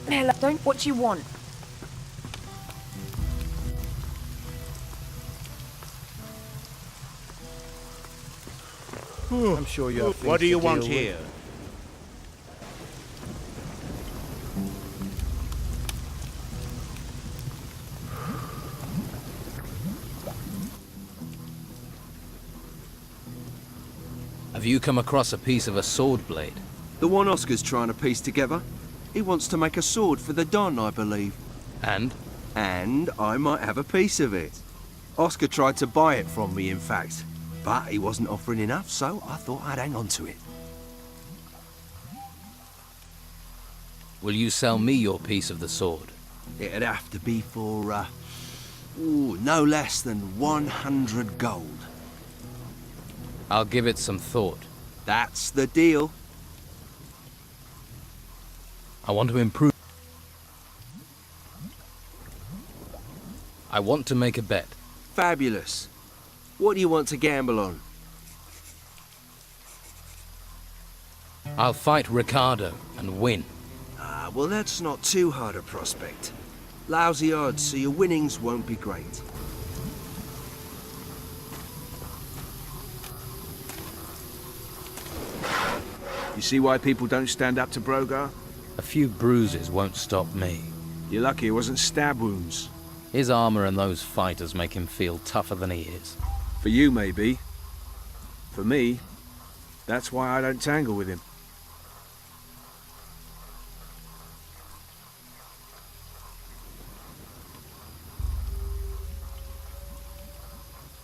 Hell, don't what you want. I'm sure you have things What do you to want deal with. here? Have you come across a piece of a sword blade? The one Oscar's trying to piece together. He wants to make a sword for the Don, I believe. And? And I might have a piece of it. Oscar tried to buy it from me, in fact. But he wasn't offering enough, so I thought I'd hang on to it. Will you sell me your piece of the sword? It'd have to be for, no less than 100 gold. I'll give it some thought. That's the deal. I want to improve. I want to make a bet. Fabulous. What do you want to gamble on? I'll fight Ricardo and win. Ah, well, that's not too hard a prospect. Lousy odds, so your winnings won't be great. You see why people don't stand up to Brogar? A few bruises won't stop me. You're lucky it wasn't stab wounds. His armor and those fighters make him feel tougher than he is. For you, maybe. For me, that's why I don't tangle with him.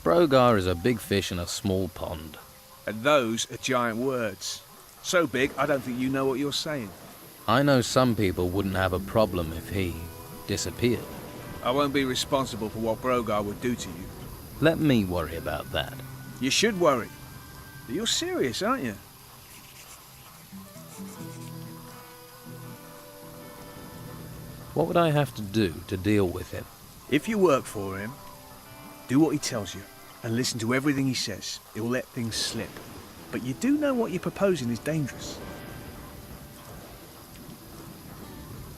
Brogar is a big fish in a small pond. And those are giant words. So big, I don't think you know what you're saying. I know some people wouldn't have a problem if he disappeared. I won't be responsible for what Brogar would do to you. Let me worry about that. You should worry. You're serious, aren't you? What would I have to do to deal with him? If you work for him, do what he tells you, and listen to everything he says. He'll let things slip. But you do know what you're proposing is dangerous.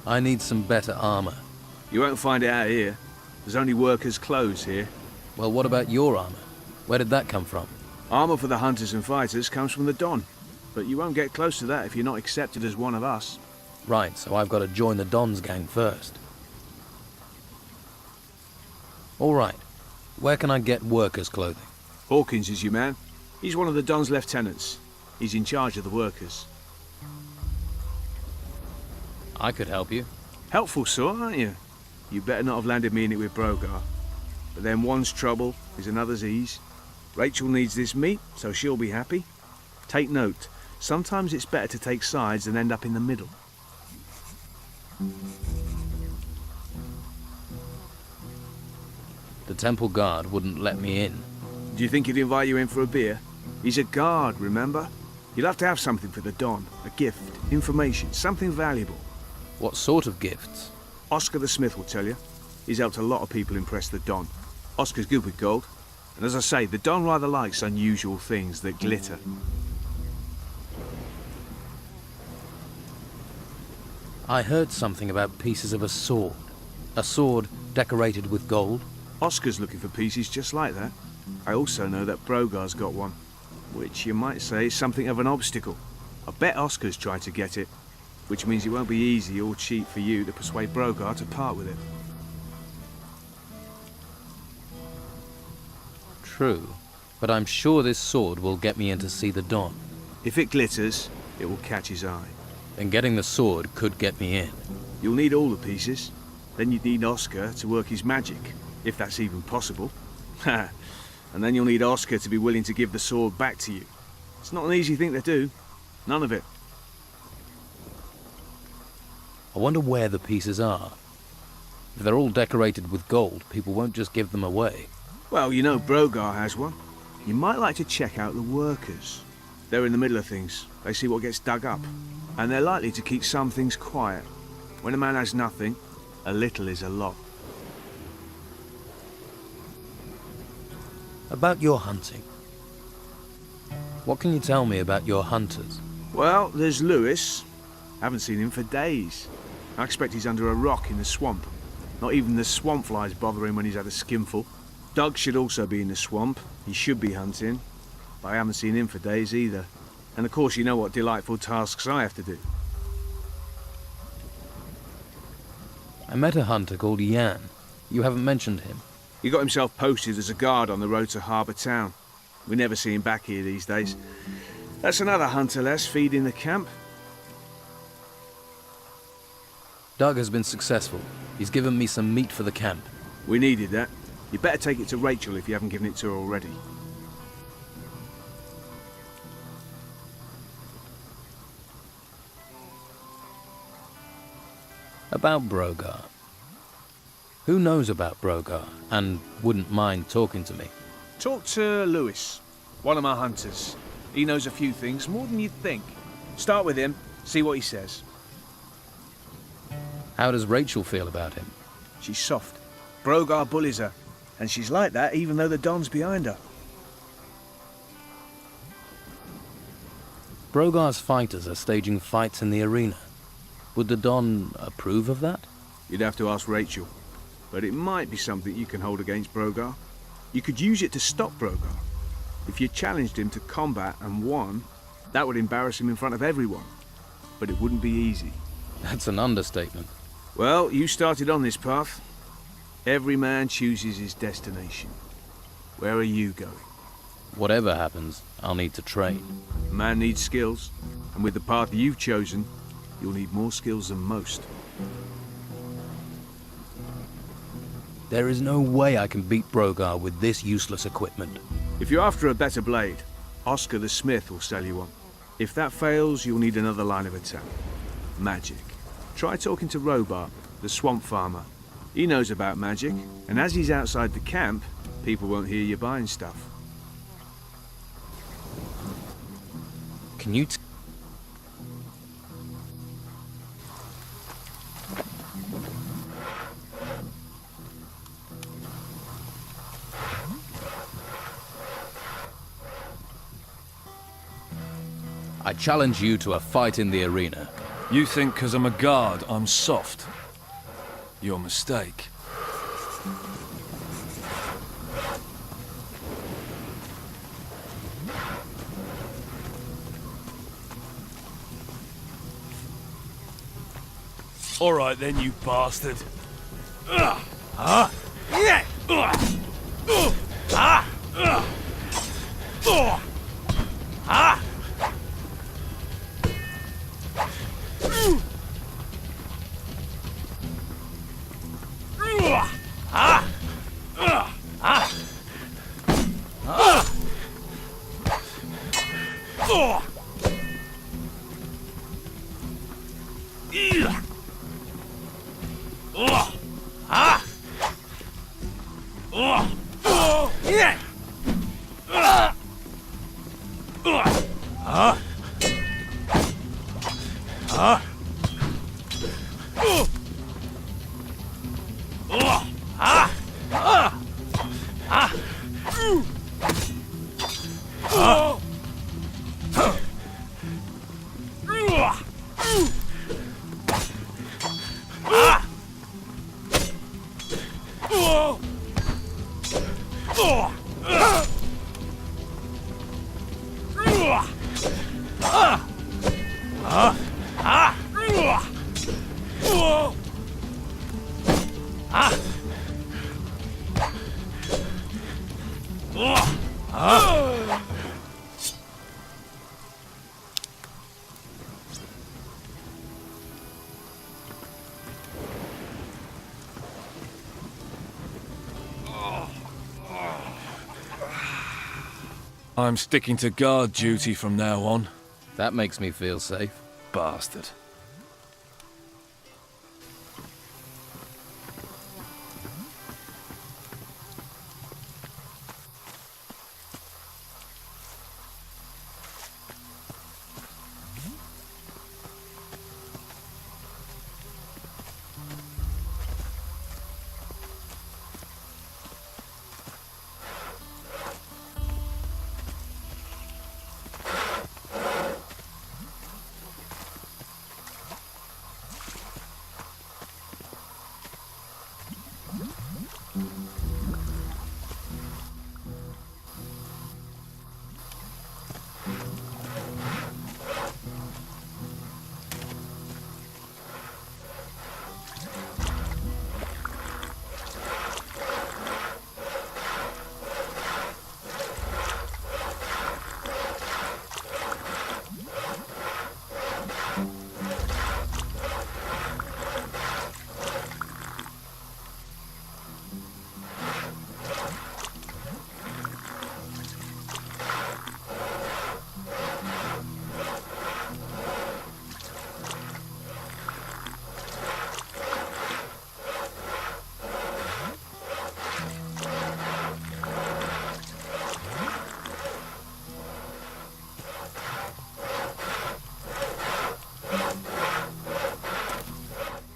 I need some better armor. You won't find it out here. There's only workers' clothes here. Well, what about your armor? Where did that come from? Armor for the hunters and fighters comes from the Don. But you won't get close to that if you're not accepted as one of us. Right, so I've got to join the Don's gang first. All right. Where can I get workers' clothing? Hawkins is your man. He's one of the Don's lieutenants. He's in charge of the workers. I could help you. Helpful sort, aren't you? You better not have landed me in it with Brogar. But then one's trouble is another's ease. Rachel needs this meat, so she'll be happy. Take note, sometimes it's better to take sides than end up in the middle. The temple guard wouldn't let me in. Do you think he'd invite you in for a beer? He's a guard, remember? You'll have to have something for the Don. A gift, information, something valuable. What sort of gifts? Oscar the Smith will tell you. He's helped a lot of people impress the Don. Oscar's good with gold. And as I say, the Don rather likes unusual things that glitter. I heard something about pieces of a sword. A sword decorated with gold. Oscar's looking for pieces just like that. I also know that Brogar's got one, which you might say is something of an obstacle. I bet Oscar's tried to get it, which means it won't be easy or cheap for you to persuade Brogar to part with it. True, but I'm sure this sword will get me in to see the Don. If it glitters, it will catch his eye. And getting the sword could get me in. You'll need all the pieces. Then you'd need Oscar to work his magic, if that's even possible. Ha! And then you'll need Oscar to be willing to give the sword back to you. It's not an easy thing to do. None of it. I wonder where the pieces are. If they're all decorated with gold, people won't just give them away. Well, you know Brogar has one. You might like to check out the workers. They're in the middle of things. They see what gets dug up. And they're likely to keep some things quiet. When a man has nothing, a little is a lot. About your hunting. What can you tell me about your hunters? Well, there's Lewis. Haven't seen him for days. I expect he's under a rock in the swamp. Not even the swamp flies bother him when he's had a skinful. Doug should also be in the swamp. He should be hunting. But I haven't seen him for days either. And of course you know what delightful tasks I have to do. I met a hunter called Yan. You haven't mentioned him. He got himself posted as a guard on the road to Harbour Town. We never see him back here these days. That's another hunter less feeding the camp. Doug has been successful. He's given me some meat for the camp. We needed that. You better take it to Rachel if you haven't given it to her already. About Brogar. Who knows about Brogar and wouldn't mind talking to me? Talk to Lewis, one of my hunters. He knows a few things, more than you'd think. Start with him, see what he says. How does Rachel feel about him? She's soft. Brogar bullies her, and she's like that even though the Don's behind her. Brogar's fighters are staging fights in the arena. Would the Don approve of that? You'd have to ask Rachel, but it might be something you can hold against Brogar. You could use it to stop Brogar. If you challenged him to combat and won, that would embarrass him in front of everyone. But it wouldn't be easy. That's an understatement. Well, you started on this path. Every man chooses his destination. Where are you going? Whatever happens, I'll need to train. A man needs skills, and with the path you've chosen, you'll need more skills than most. There is no way I can beat Brogar with this useless equipment. If you're after a better blade, Oscar the Smith will sell you one. If that fails, you'll need another line of attack. Magic. Try talking to Robar, the swamp farmer. He knows about magic, and as he's outside the camp, people won't hear you buying stuff. Can you I challenge you to a fight in the arena. You think because I'm a guard, I'm soft? Your mistake. All right then, you bastard. I'm sticking to guard duty from now on. That makes me feel safe. Bastard.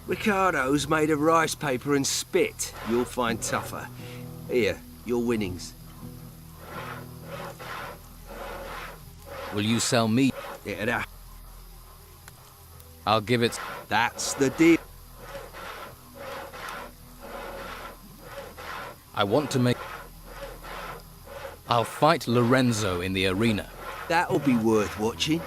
Ricardo's made of rice paper and spit. You'll find tougher. Here, your winnings. Will you sell me? Yeah, I'll give it. that's the deal. I want to make. I'll fight Lorenzo in the arena. That'll be worth watching.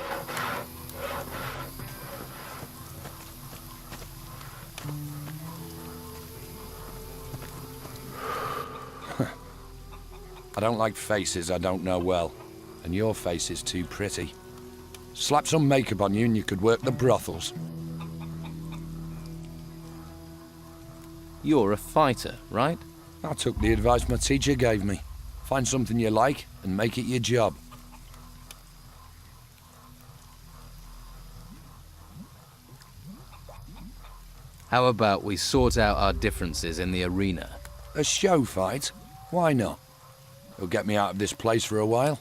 I don't like faces I don't know well, and your face is too pretty. Slap some makeup on you and you could work the brothels. You're a fighter, right? I took the advice my teacher gave me. Find something you like and make it your job. How about we sort out our differences in the arena? A show fight? Why not? It'll get me out of this place for a while.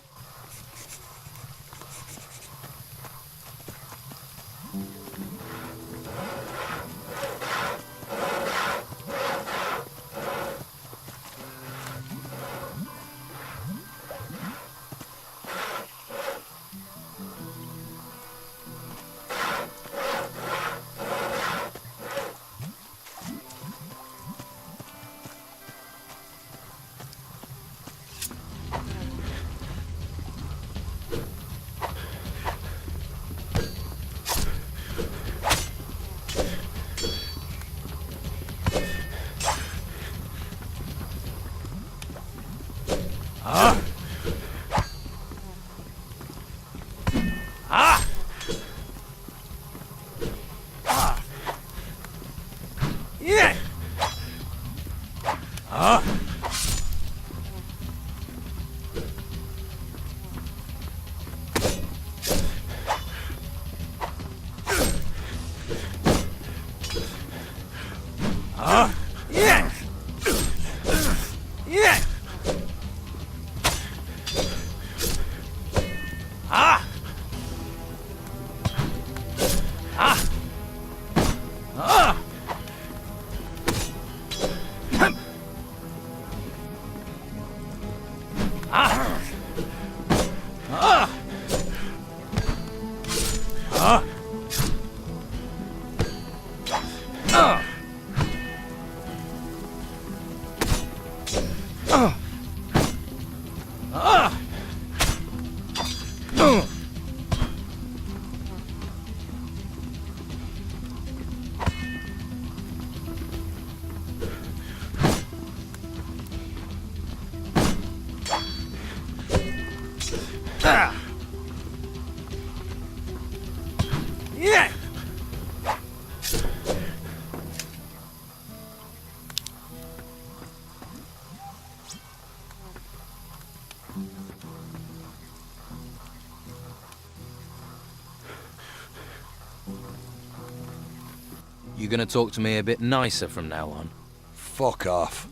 You gonna talk to me a bit nicer from now on? Fuck off.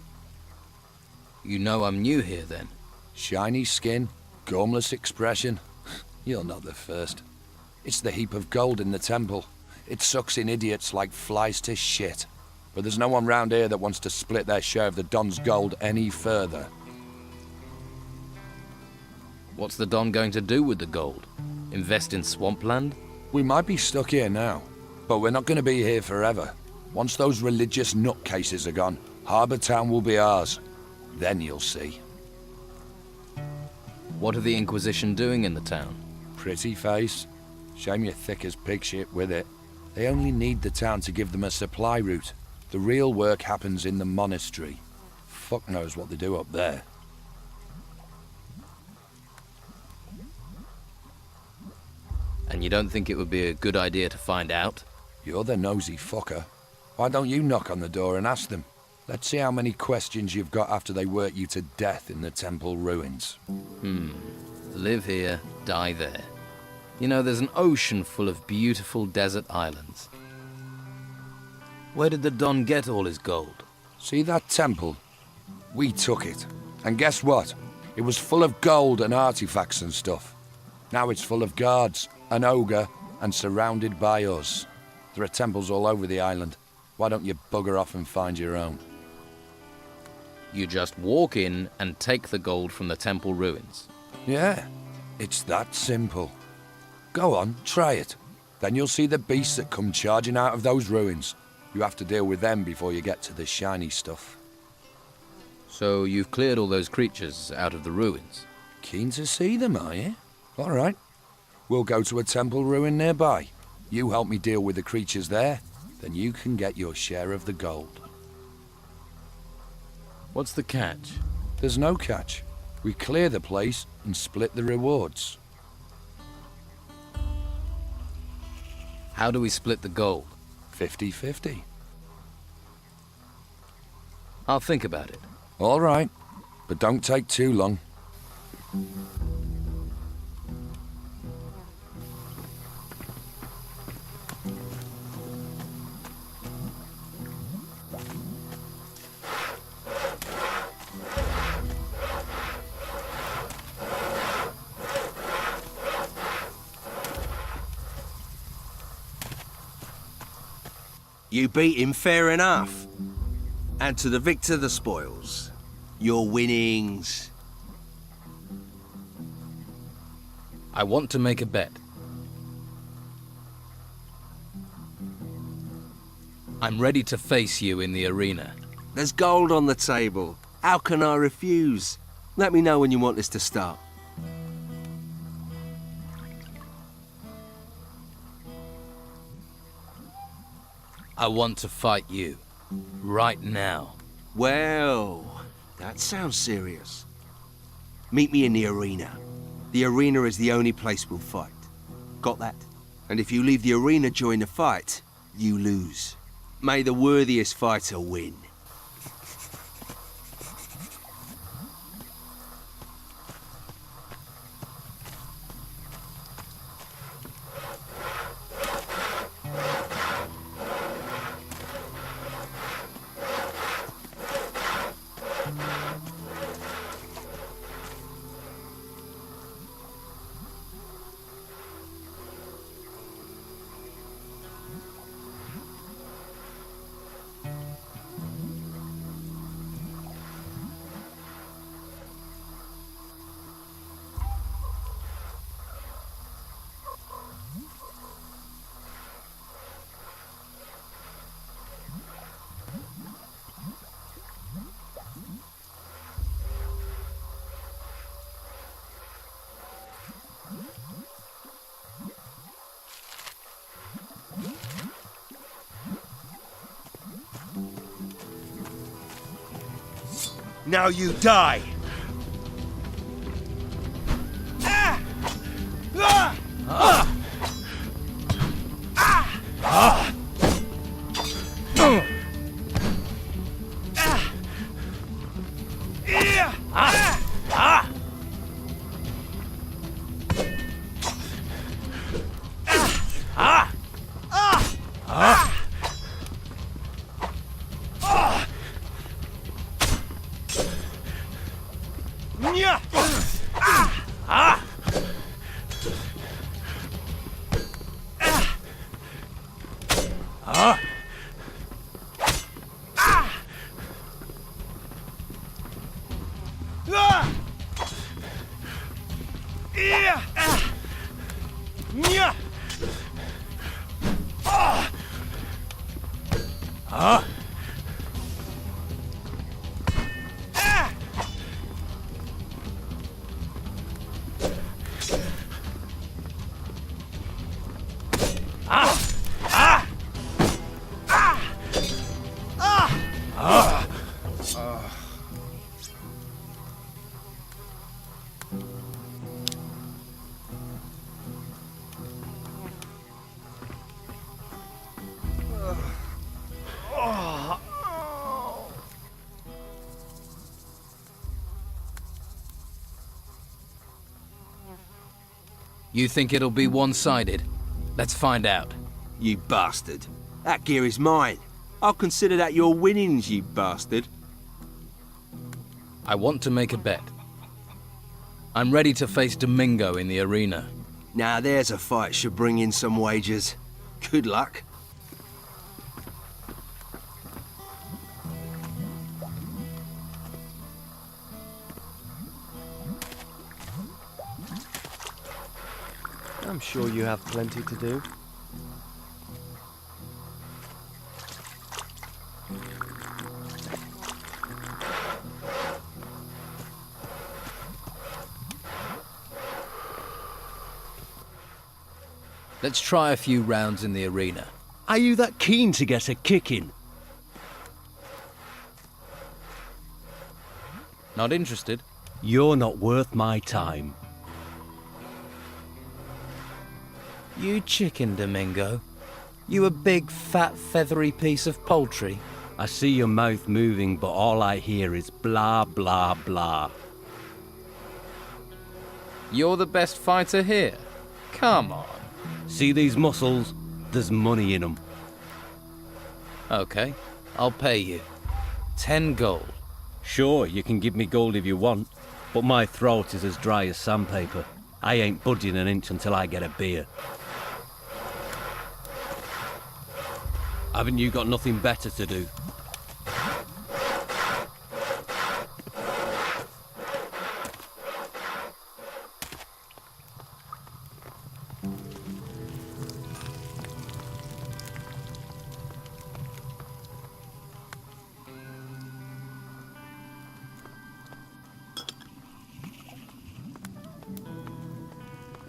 You know I'm new here then. Shiny skin, gormless expression. You're not the first. It's the heap of gold in the temple. It sucks in idiots like flies to shit. But there's no one round here that wants to split their share of the Don's gold any further. What's the Don going to do with the gold? Invest in swampland? We might be stuck here now, but we're not going to be here forever. Once those religious nutcases are gone, Harbour Town will be ours. Then you'll see. What are the Inquisition doing in the town? Pretty face. Shame you're thick as pig shit with it. They only need the town to give them a supply route. The real work happens in the monastery. Fuck knows what they do up there. And you don't think it would be a good idea to find out? You're the nosy fucker. Why don't you knock on the door and ask them? Let's see how many questions you've got after they work you to death in the temple ruins. Live here, die there. You know, there's an ocean full of beautiful desert islands. Where did the Don get all his gold? See that temple? We took it. And guess what? It was full of gold and artifacts and stuff. Now it's full of guards, an ogre, and surrounded by us. There are temples all over the island. Why don't you bugger off and find your own? You just walk in and take the gold from the temple ruins. Yeah, it's that simple. Go on, try it. Then you'll see the beasts that come charging out of those ruins. You have to deal with them before you get to the shiny stuff. So you've cleared all those creatures out of the ruins? Keen to see them, are you? All right. We'll go to a temple ruin nearby. You help me deal with the creatures there, then you can get your share of the gold. What's the catch? There's no catch. We clear the place and split the rewards. How do we split the gold? 50-50. I'll think about it. All right, but don't take too long. You beat him fair enough. And to the victor the spoils. Your winnings. I want to make a bet. I'm ready to face you in the arena. There's gold on the table. How can I refuse? Let me know when you want this to start. I want to fight you. Right now. Well, that sounds serious. Meet me in the arena. The arena is the only place we'll fight. Got that? And if you leave the arena during the fight, you lose. May the worthiest fighter win. Now you die! You think it'll be one-sided? Let's find out. You bastard. That gear is mine. I'll consider that your winnings, you bastard. I want to make a bet. I'm ready to face Domingo in the arena. Now there's a fight should bring in some wagers. Good luck. sure you have plenty to do. Let's try a few rounds in the arena. Are you that keen to get a kicking? Not interested? You're not worth my time. You chicken, Domingo. You a big, fat, feathery piece of poultry. I see your mouth moving, but all I hear is blah, blah, blah. You're the best fighter here. Come on. See these muscles? There's money in them. Okay, I'll pay you. 10 gold. Sure, you can give me gold if you want, but my throat is as dry as sandpaper. I ain't budging an inch until I get a beer. Haven't you got nothing better to do?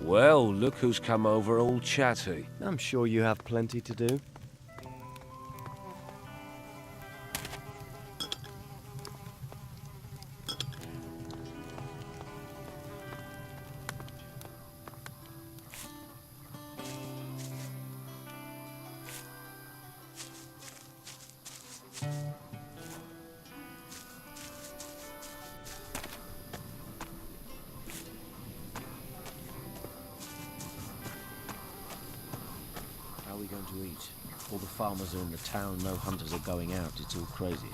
Well, look who's come over all chatty. I'm sure you have plenty to do. How are we going to eat? All the farmers are in the town, no hunters are going out. It's all crazy.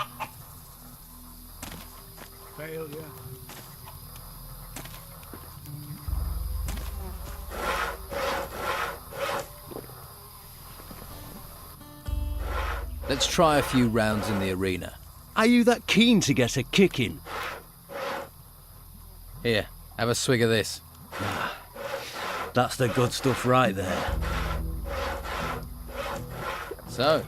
Failure. Let's try a few rounds in the arena. Are you that keen to get a kicking? Here, have a swig of this. That's the good stuff right there. So,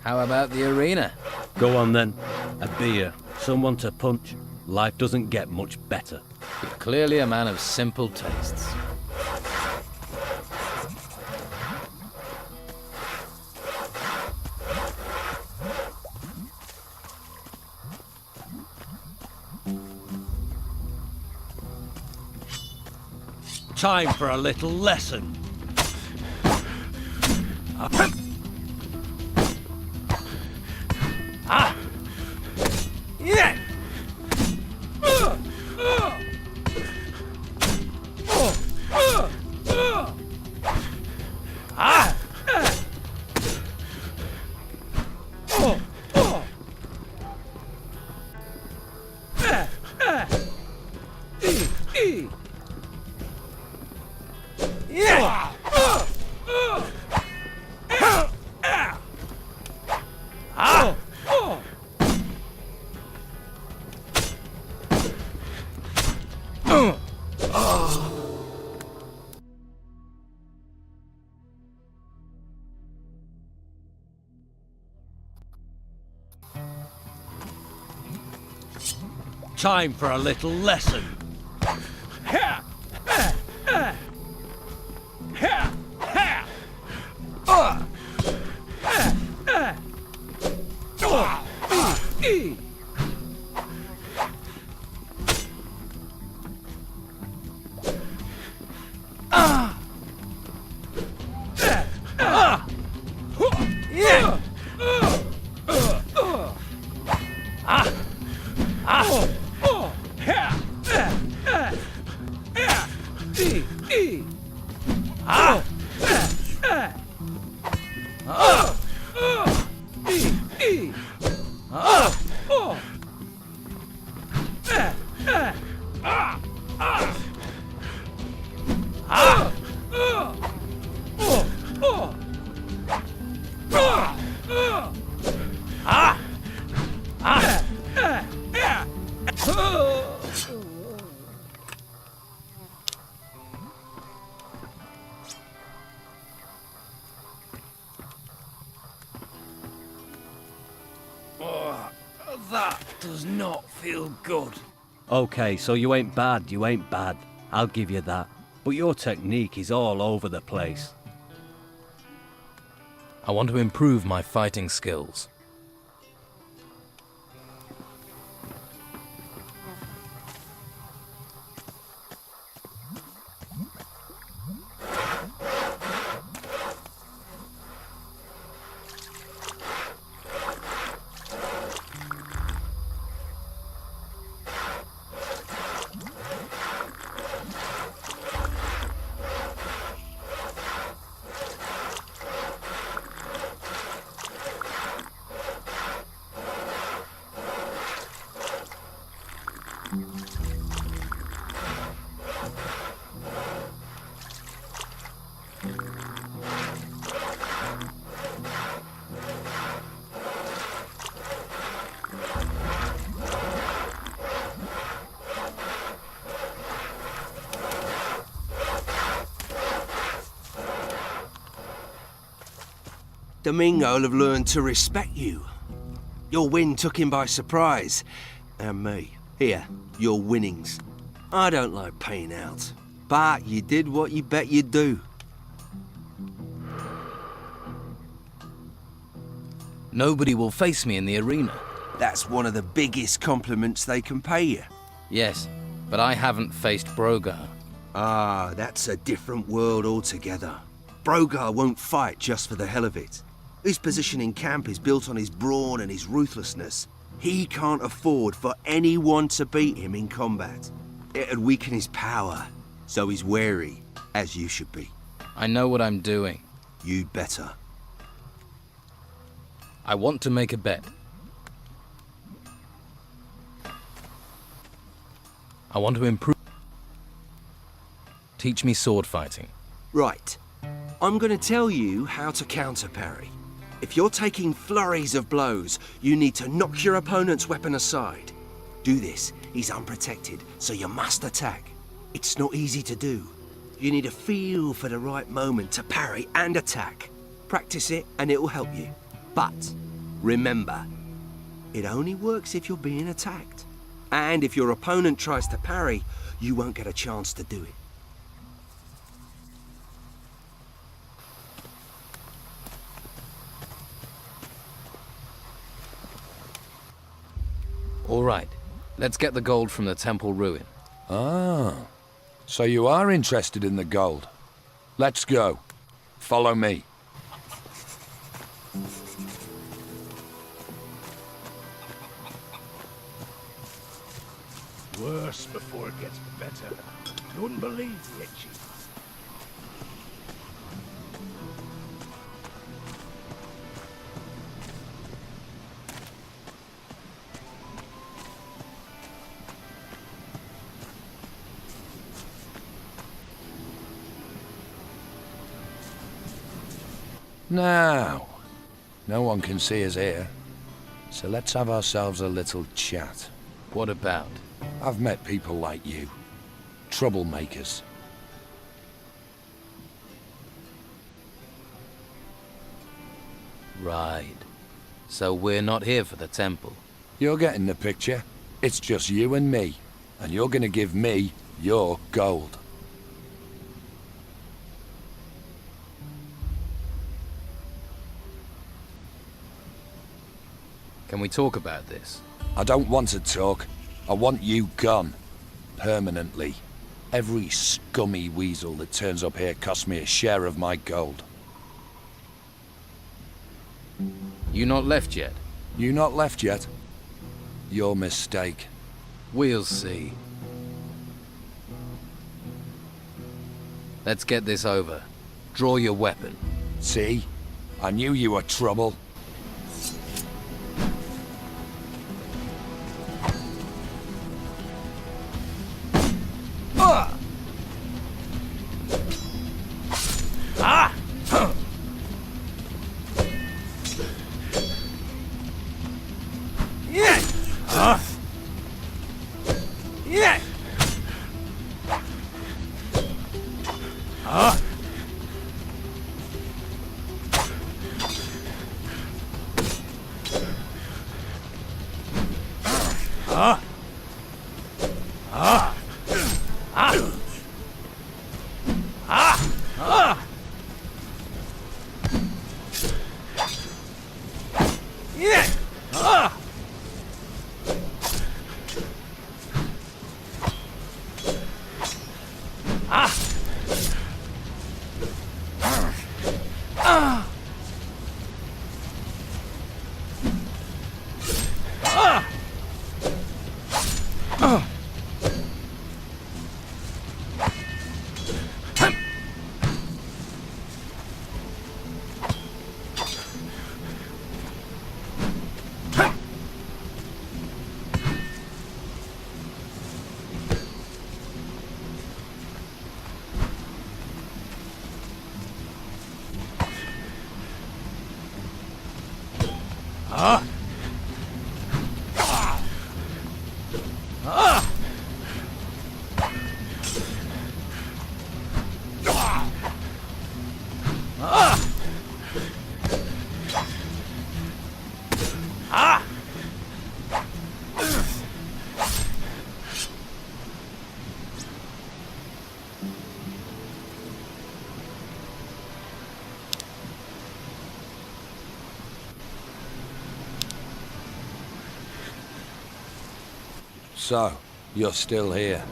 how about the arena? Go on then. A beer, someone to punch. Life doesn't get much better. You're clearly a man of simple tastes. Time for a little lesson. Time for a little lesson. That does not feel good. Okay, so you ain't bad, you ain't bad. I'll give you that. But your technique is all over the place. I want to improve my fighting skills. Domingo'll have learned to respect you. Your win took him by surprise. And me. Here, your winnings. I don't like paying out, but you did what you bet you'd do. Nobody will face me in the arena. That's one of the biggest compliments they can pay you. Yes, but I haven't faced Brogar. Ah, that's a different world altogether. Brogar won't fight just for the hell of it. His position in camp is built on his brawn and his ruthlessness. He can't afford for anyone to beat him in combat. It'd weaken his power, so he's wary, as you should be. I know what I'm doing. You'd better. I want to make a bet. I want to improve. Teach me sword fighting. Right. I'm gonna tell you how to counter parry. If you're taking flurries of blows, you need to knock your opponent's weapon aside. Do this. He's unprotected, so you must attack. It's not easy to do. You need a feel for the right moment to parry and attack. Practice it and it will help you. But remember, it only works if you're being attacked. And if your opponent tries to parry, you won't get a chance to do it. All right, let's get the gold from the temple ruin. Ah, so you are interested in the gold. Let's go. Follow me. Worse before it gets better. You wouldn't believe the itchy. Now, no one can see us here, so let's have ourselves a little chat. What about? I've met people like you. Troublemakers. Right. So we're not here for the temple. You're getting the picture. It's just you and me, and you're gonna give me your gold. Can we talk about this? I don't want to talk. I want you gone. Permanently. Every scummy weasel that turns up here costs me a share of my gold. You not left yet? You not left yet? Your mistake. We'll see. Let's get this over. Draw your weapon. See? I knew you were trouble. So, you're still here.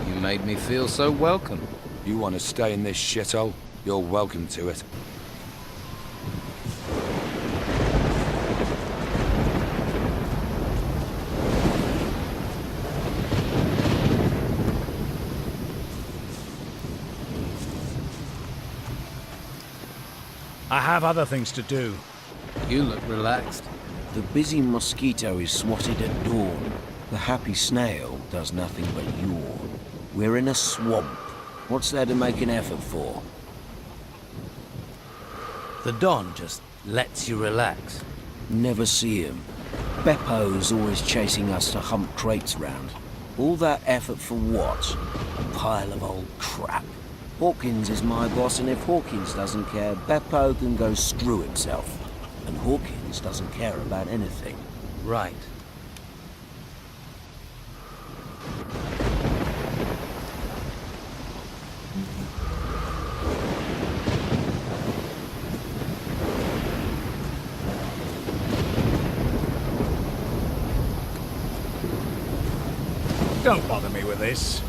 You made me feel so welcome. You want to stay in this shithole? You're welcome to it. I have other things to do. You look relaxed. The busy mosquito is swatted at dawn. The happy snail does nothing but yawn. We're in a swamp. What's there to make an effort for? The Don just lets you relax. Never see him. Beppo's always chasing us to hump crates round. All that effort for what? A pile of old crap. Hawkins is my boss, and if Hawkins doesn't care, Beppo can go screw himself. And Hawkins doesn't care about anything. Right. Don't bother me with this.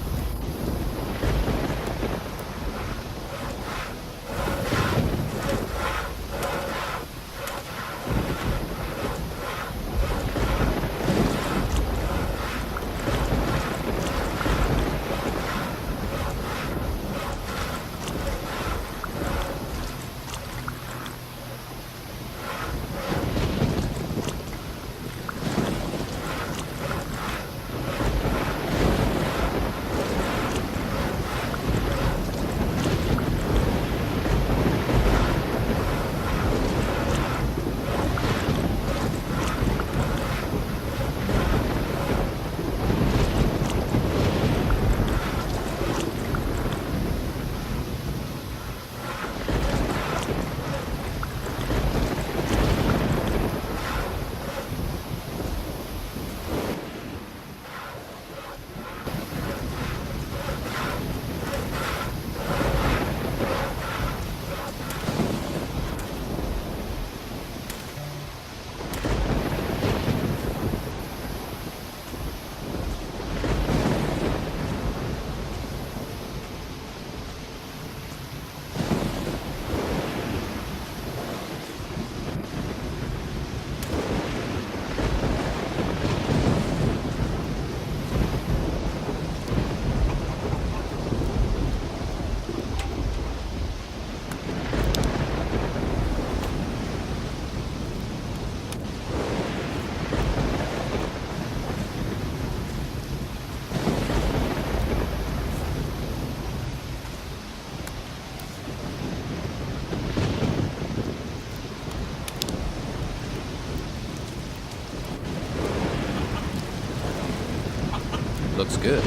Looks good.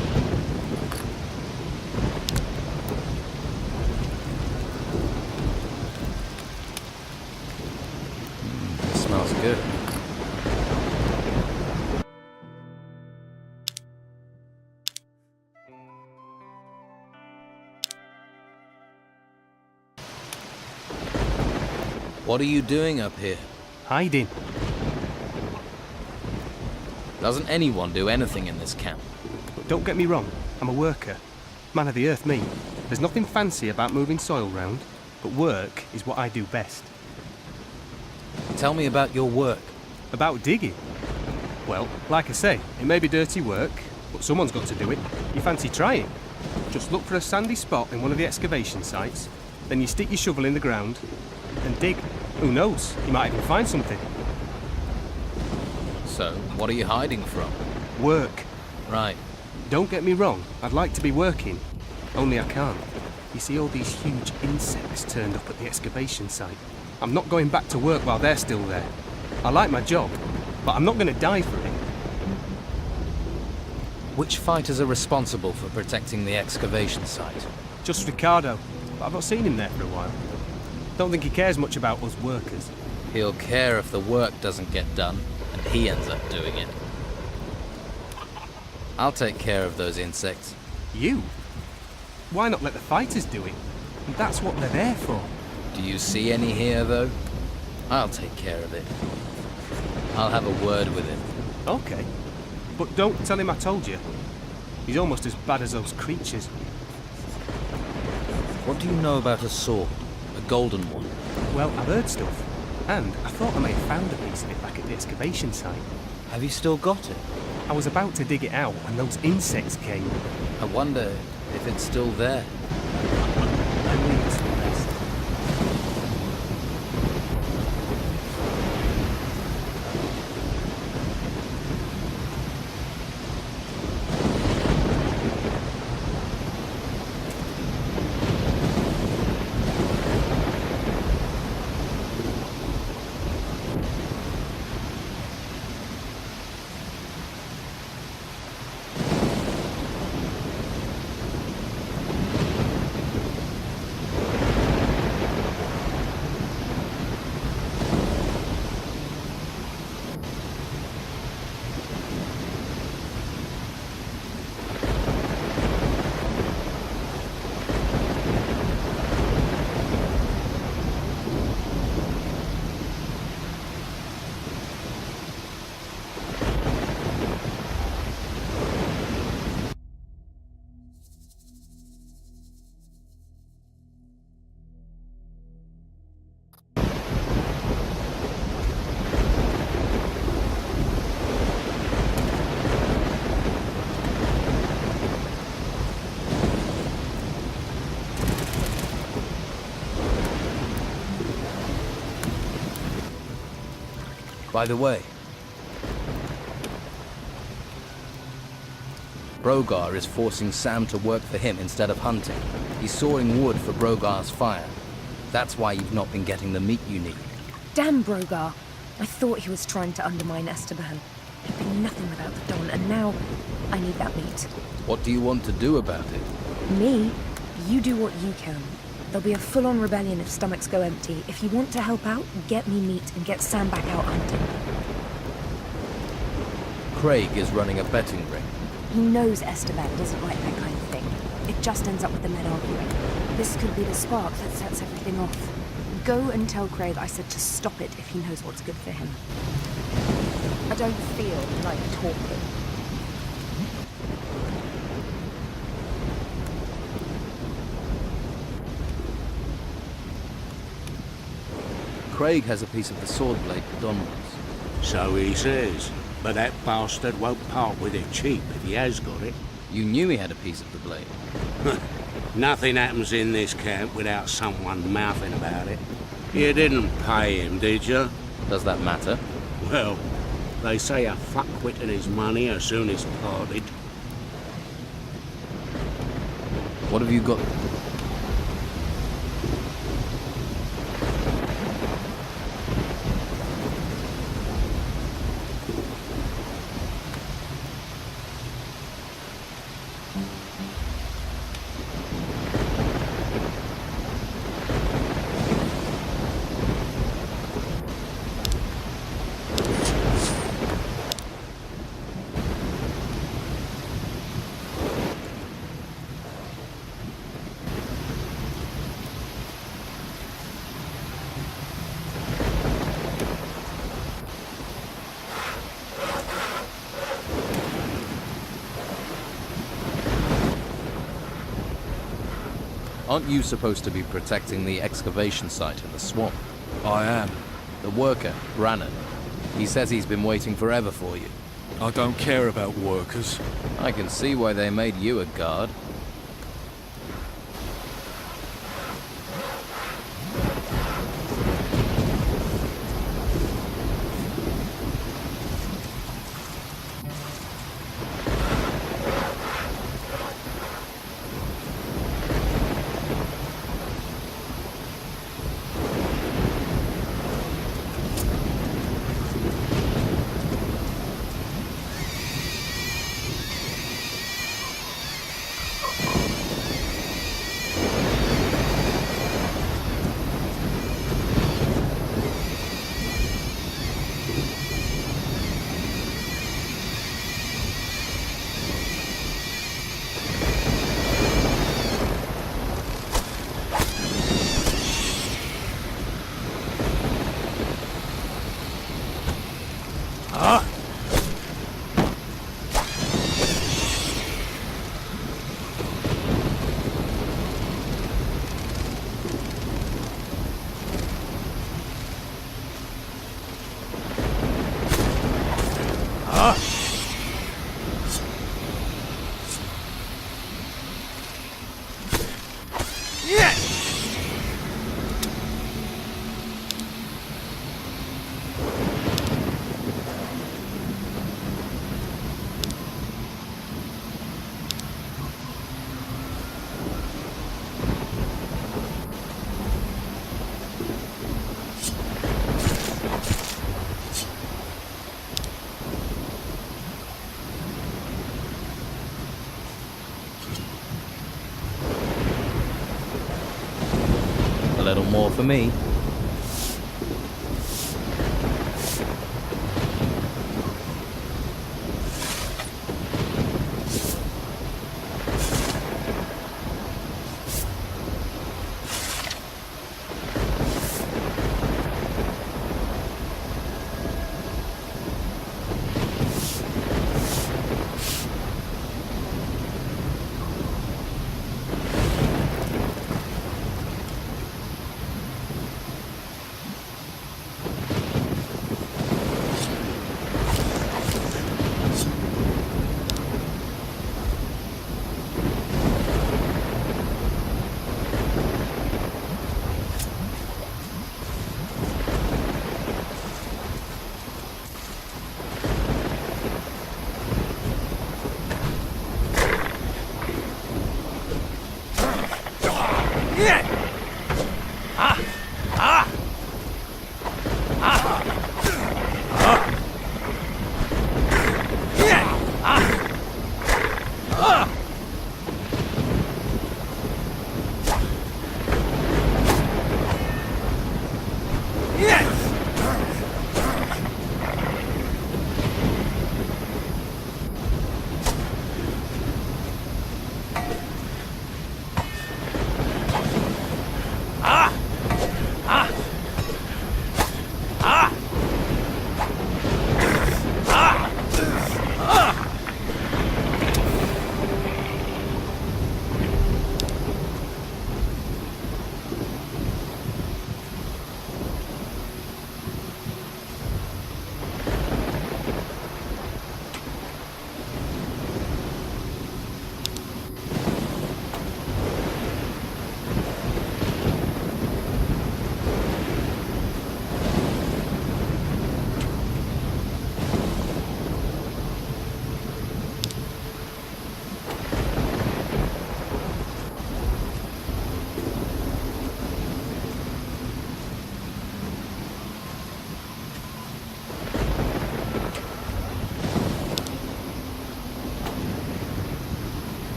It smells good. What are you doing up here? Hiding. Doesn't anyone do anything in this camp? Don't get me wrong, I'm a worker. Man of the earth, me. There's nothing fancy about moving soil round, but work is what I do best. Tell me about your work. About digging? Well, like I say, it may be dirty work, but someone's got to do it. You fancy trying? Just look for a sandy spot in one of the excavation sites, then you stick your shovel in the ground and dig. Who knows? You might even find something. So, what are you hiding from? Work. Right. Don't get me wrong, I'd like to be working, only I can't. You see all these huge insects turned up at the excavation site. I'm not going back to work while they're still there. I like my job, but I'm not going to die for it. Which fighters are responsible for protecting the excavation site? Just Ricardo, but I've not seen him there for a while. Don't think he cares much about us workers. He'll care if the work doesn't get done, and he ends up doing it. I'll take care of those insects. You? Why not let the fighters do it? That's what they're there for. Do you see any here, though? I'll take care of it. I'll have a word with him. Okay. But don't tell him I told you. He's almost as bad as those creatures. What do you know about a sword? A golden one? Well, I've heard stuff. And I thought I may have found a piece of it back at the excavation site. Have you still got it? I was about to dig it out when those insects came. I wonder if it's still there. I leave it to the rest. By the way, Brogar is forcing Sam to work for him instead of hunting. He's sawing wood for Brogar's fire. That's why you've not been getting the meat you need. Damn Brogar. I thought he was trying to undermine Esteban. He'd been nothing without the Don, and now I need that meat. What do you want to do about it? Me? You do what you can. There'll be a full-on rebellion if stomachs go empty. If you want to help out, get me meat and get Sam back out hunting. Craig is running a betting ring. He knows Esteban doesn't like that kind of thing. It just ends up with the men arguing. This could be the spark that sets everything off. Go and tell Craig I said to stop it if he knows what's good for him. I don't feel like talking. Craig has a piece of the sword blade Don wants. So he says. But that bastard won't part with it cheap if he has got it. You knew he had a piece of the blade. Nothing happens in this camp without someone mouthing about it. You didn't pay him, did you? Does that matter? Well, they say a fuckwit and his money as soon as parted. What have you got? Aren't you supposed to be protecting the excavation site in the swamp? I am. The worker, Brannan. He says he's been waiting forever for you. I don't care about workers. I can see why they made you a guard. A little more for me.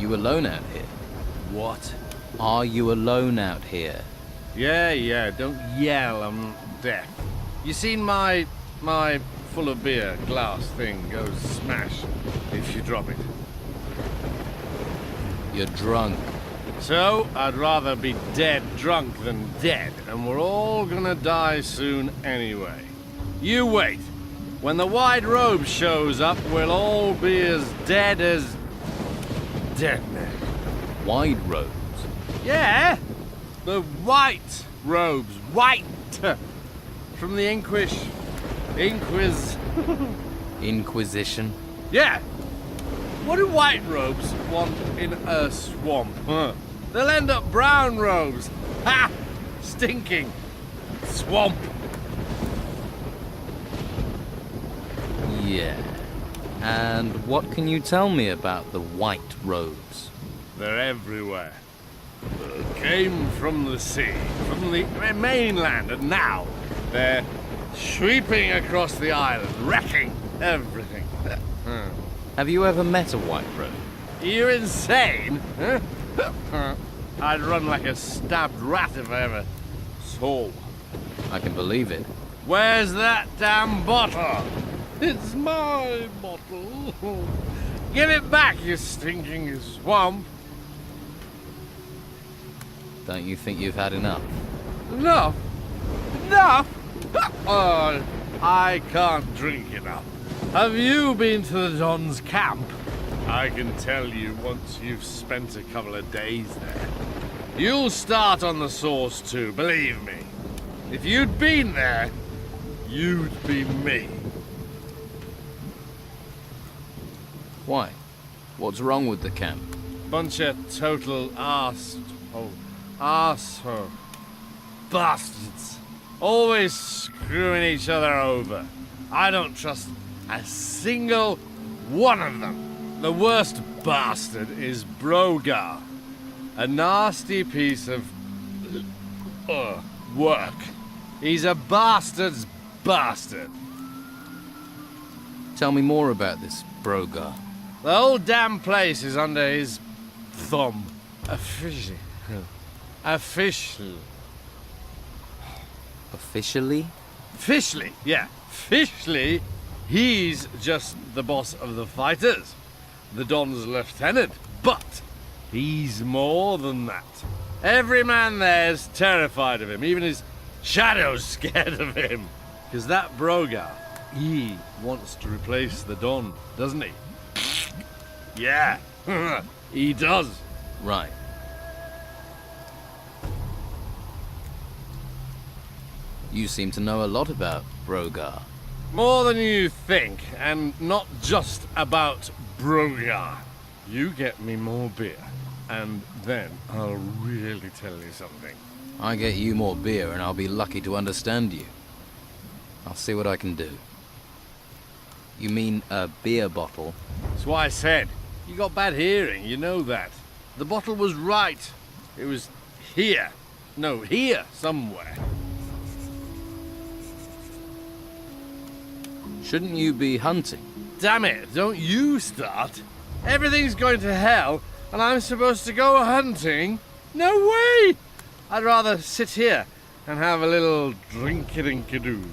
You alone out here? What? Are you alone out here? Yeah, don't yell, I'm deaf. You seen my full of beer glass thing goes smash if you drop it. You're drunk. So, I'd rather be dead drunk than dead, and we're all gonna die soon anyway. You wait. When the white robe shows up, we'll all be as dead as... dead men. White robes? Yeah! The white robes. White! From the Inquisition? Yeah! What do white robes want in a swamp? Huh? They'll end up brown robes. Ha! Stinking. Swamp. Yeah. And what can you tell me about the white robes? They're everywhere. They came from the sea, from the mainland, and now they're sweeping across the island, wrecking everything. Have you ever met a white robe? You're insane? Huh? I'd run like a stabbed rat if I ever saw one. I can believe it. Where's that damn bottle? It's my bottle. Give it back, you stinking swamp. Don't you think you've had enough? Enough? Enough? Oh, I can't drink enough. Have you been to the Don's camp? I can tell you once you've spent a couple of days there. You'll start on the sauce too, believe me. If you'd been there, you'd be me. Why? What's wrong with the camp? Bunch of total arsehole bastards. Always screwing each other over. I don't trust a single one of them. The worst bastard is Brogar. A nasty piece of work. He's a bastard's bastard. Tell me more about this Brogar. The whole damn place is under his thumb. Officially. Officially? Officially, yeah. Officially, he's just the boss of the fighters. The Don's lieutenant. But he's more than that. Every man there's terrified of him. Even his shadow's scared of him. Because that Brogar, he wants to replace the Don, doesn't he? Yeah, he does. Right. You seem to know a lot about Brogar. More than you think, and not just about Brogar. You get me more beer, and then I'll really tell you something. I get you more beer and I'll be lucky to understand you. I'll see what I can do. You mean a beer bottle? That's why I said. You got bad hearing, you know that. The bottle was right. It was here. No, here somewhere. Shouldn't you be hunting? Damn it, don't you start. Everything's going to hell, and I'm supposed to go hunting? No way! I'd rather sit here and have a little drink-a-dink-a-doo.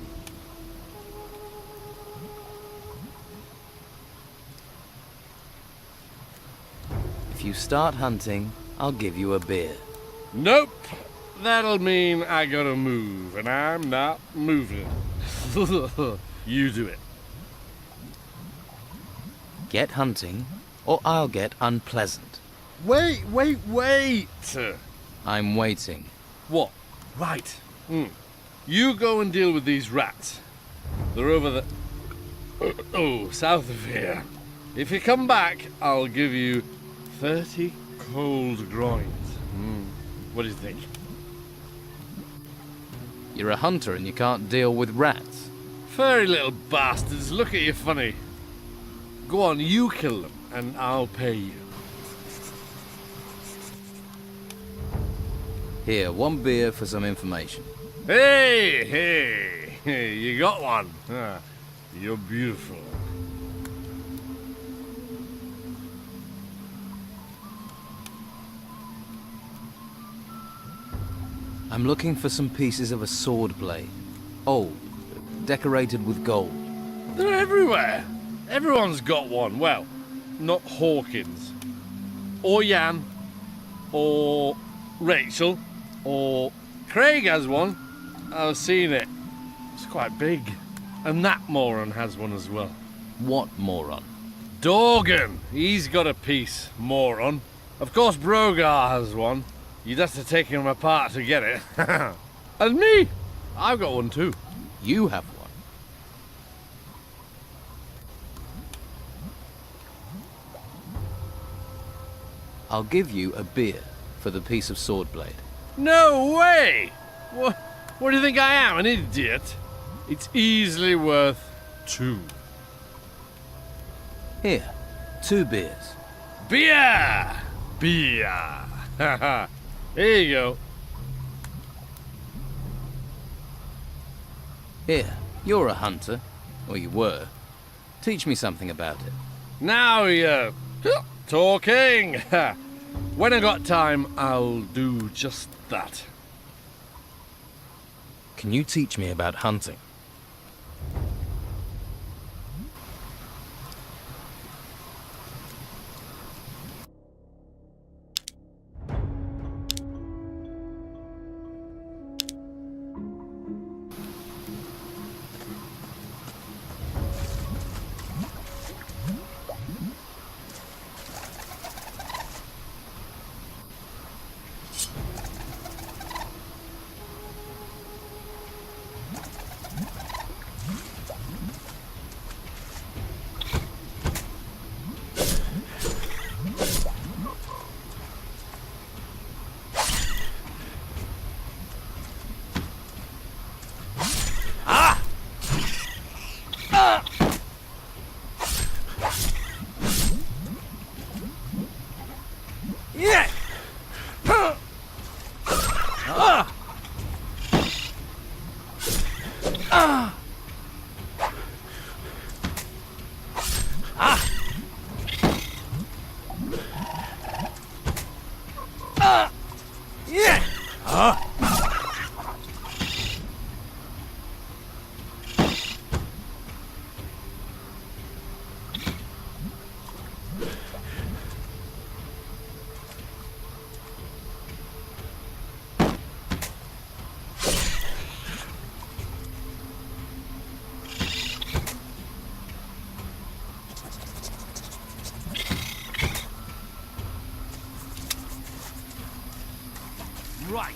If you start hunting, I'll give you a beer. Nope. That'll mean I gotta move, and I'm not moving. You do it. Get hunting, or I'll get unpleasant. Wait! I'm waiting. What? Right. You go and deal with these rats. They're over the... south of here. If you come back, I'll give you 30 cold groins. What do you think? You're a hunter and you can't deal with rats. Furry little bastards, look at you funny. Go on, you kill them, and I'll pay you. Here, one beer for some information. Hey, you got one. You're beautiful. I'm looking for some pieces of a sword blade. Old, decorated with gold. They're everywhere. Everyone's got one. Well, not Hawkins. Or Jan. Or Rachel. Or Craig has one. I've seen it. It's quite big. And that moron has one as well. What moron? Dorgan. He's got a piece, moron. Of course Brogar has one. You'd have to take him apart to get it. And me. I've got one too. You have one. I'll give you a beer for the piece of sword blade. No way! What do you think I am, an idiot? It's easily worth 2. Here, 2 beers. Beer! Beer! Here you go. Here, you're a hunter. Or you were. Teach me something about it. Now you're talking. When I got time, I'll do just that. Can you teach me about hunting? Right.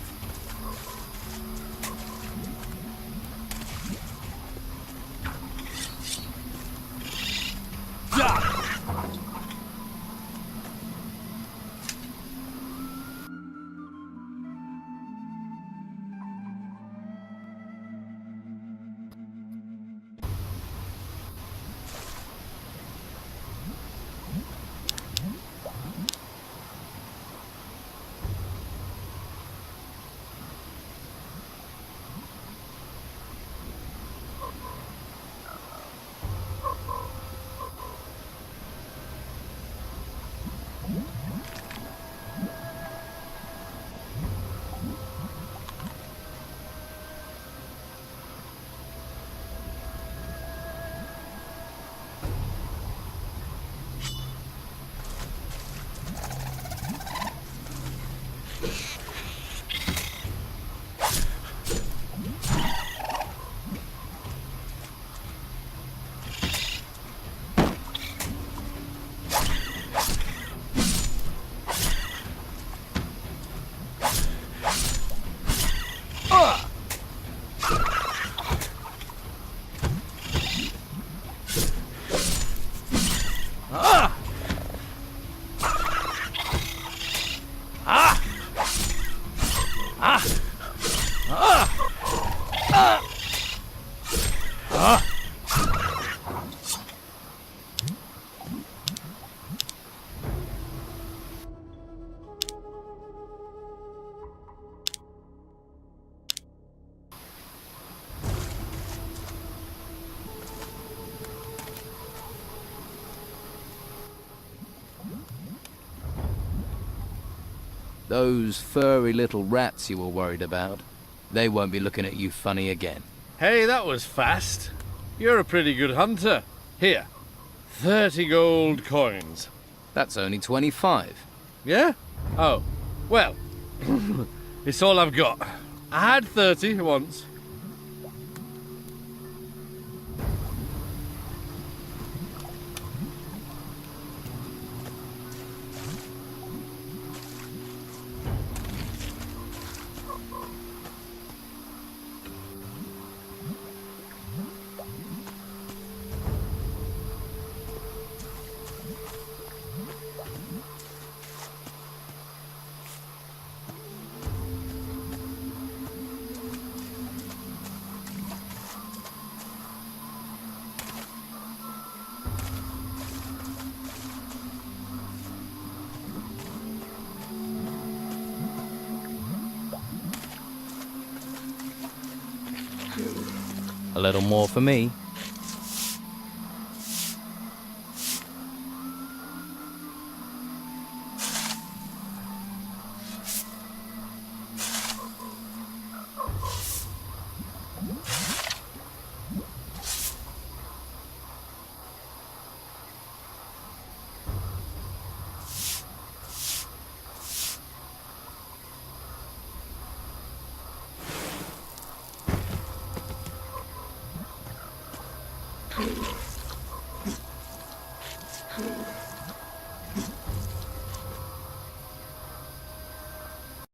Those furry little rats you were worried about, they won't be looking at you funny again. Hey, that was fast. You're a pretty good hunter. Here, 30 gold coins. That's only 25. Yeah? Oh, well, it's all I've got. I had 30 once. A little more for me.